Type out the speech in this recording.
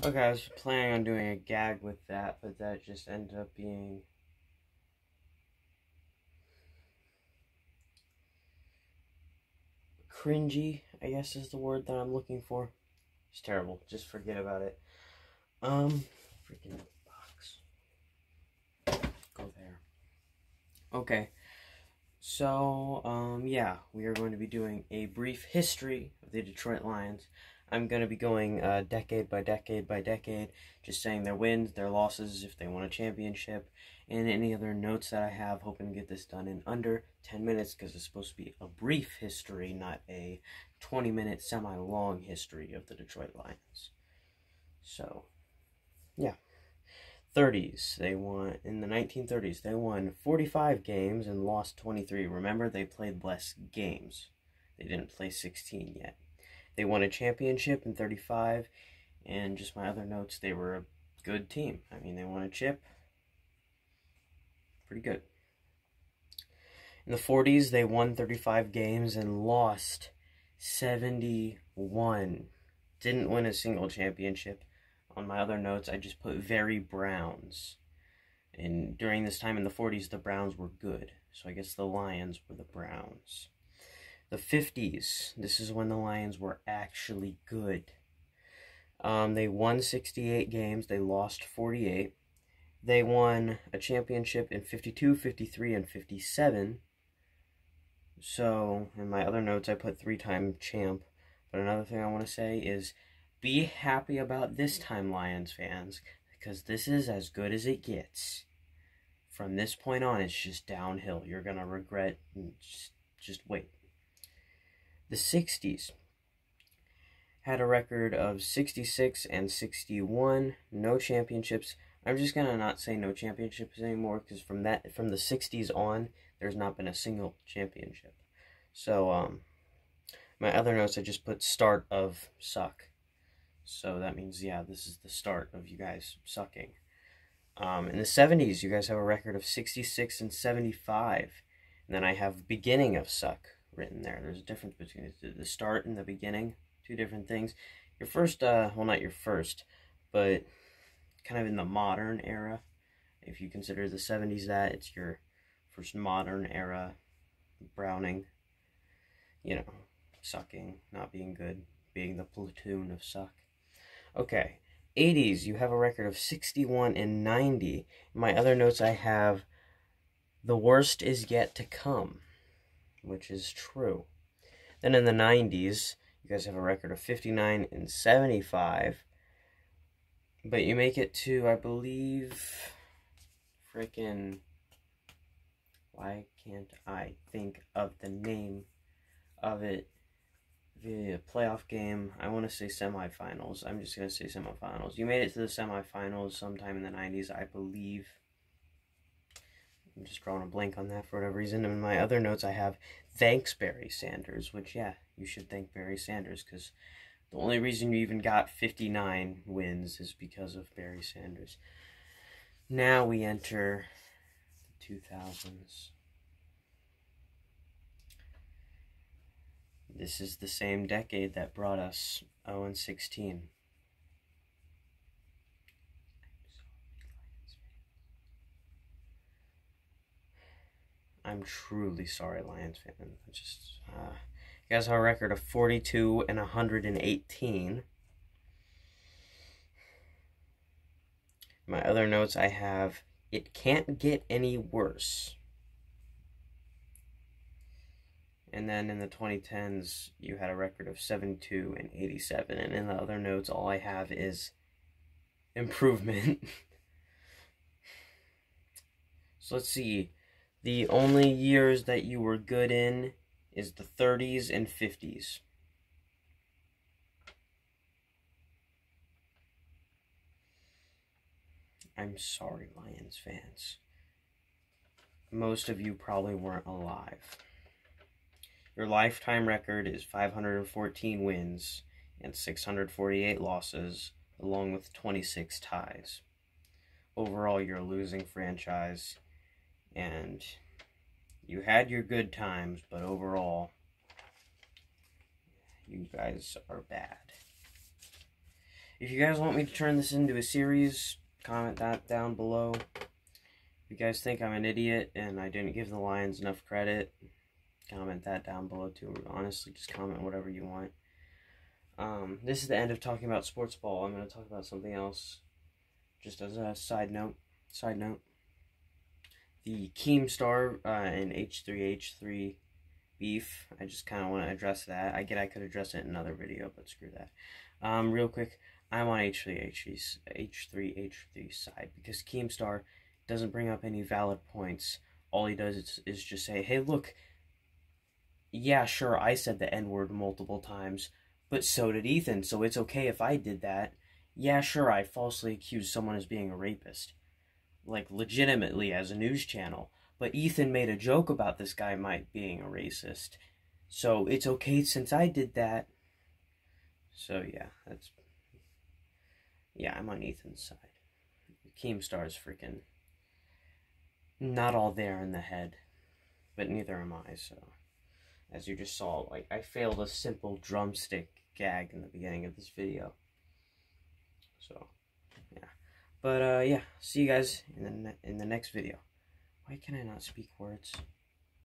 Okay, I was planning on doing a gag with that, but that just ended up being cringy, I guess is the word that I'm looking for. It's terrible. Just forget about it. Freaking box. Go there. Okay. So, yeah, we are going to be doing a brief history of the Detroit Lions. I'm going to be going decade by decade by decade, just saying their wins, their losses, if they won a championship, and any other notes that I have, hoping to get this done in under 10 minutes, because it's supposed to be a brief history, not a 20-minute semi-long history of the Detroit Lions. So, yeah. 30s, they won, in the 1930s, they won 45 games and lost 23. Remember, they played less games. They didn't play 16 yet. They won a championship in 35, and just my other notes, they were a good team. I mean, they won a chip. Pretty good. In the 40s, they won 35 games and lost 71. Didn't win a single championship. On my other notes, I just put very Browns. And during this time in the 40s, the Browns were good. So I guess the Lions were the Browns. The 50s, this is when the Lions were actually good. They won 68 games. They lost 48. They won a championship in 52, 53, and 57. So, in my other notes, I put three-time champ. But another thing I want to say is, be happy about this time, Lions fans, because this is as good as it gets. From this point on, it's just downhill. You're going to regret. Just wait. The 60s had a record of 66 and 61. No championships. I'm just going to not say no championships anymore, because from the 60s on, there's not been a single championship. So, my other notes, I just put start of suck. So that means, yeah, this is the start of you guys sucking. In the 70s, you guys have a record of 66 and 75. And then I have beginning of suck written there. There's a difference between the start and the beginning. Two different things. Your first, well, not your first, but kind of in the modern era. If you consider the 70s that, it's your first modern era Browning. You know, sucking, not being good, being the platoon of suck. Okay, 80s, you have a record of 61 and 90. In my other notes, I have the worst is yet to come, which is true. Then in the 90s, you guys have a record of 59 and 75. But you make it to, I believe, frickin', why can't I think of the name of it? The playoff game, I want to say semifinals. I'm just going to say semifinals. You made it to the semifinals sometime in the 90s, I believe. I'm just drawing a blank on that for whatever reason. In my other notes, I have thanks Barry Sanders, which, yeah, you should thank Barry Sanders, because the only reason you even got 59 wins is because of Barry Sanders. Now we enter the 2000s. This is the same decade that brought us 0-16. I'm truly sorry, Lions fans. Just, you guys have a record of 42 and 118. My other notes, I have, it can't get any worse. And then in the 2010s, you had a record of 72 and 87. And in the other notes, all I have is improvement. So let's see. The only years that you were good in is the 30s and 50s. I'm sorry, Lions fans. Most of you probably weren't alive. Your lifetime record is 514 wins and 648 losses, along with 26 ties. Overall, you're a losing franchise, and you had your good times, but overall, you guys are bad. If you guys want me to turn this into a series, comment that down below. If you guys think I'm an idiot and I didn't give the Lions enough credit, comment that down below too. Honestly, just comment whatever you want. This is the end of talking about sports ball. I'm going to talk about something else. Just as a side note. The Keemstar and H3H3 beef. I just kind of want to address that. I could address it in another video, but screw that. Real quick, I'm on H3H3's side because Keemstar doesn't bring up any valid points. All he does is just say, hey, look, yeah, sure, I said the N-word multiple times, but so did Ethan, so it's okay if I did that. Yeah, sure, I falsely accused someone as being a rapist. Like, legitimately as a news channel. But Ethan made a joke about this guy being a racist. So it's okay since I did that. So yeah, I'm on Ethan's side. Keemstar's freaking not all there in the head. But neither am I, so. As you just saw, like, I failed a simple drumstick gag in the beginning of this video. So, yeah. But, yeah, see you guys in the next video. Why can I not speak words?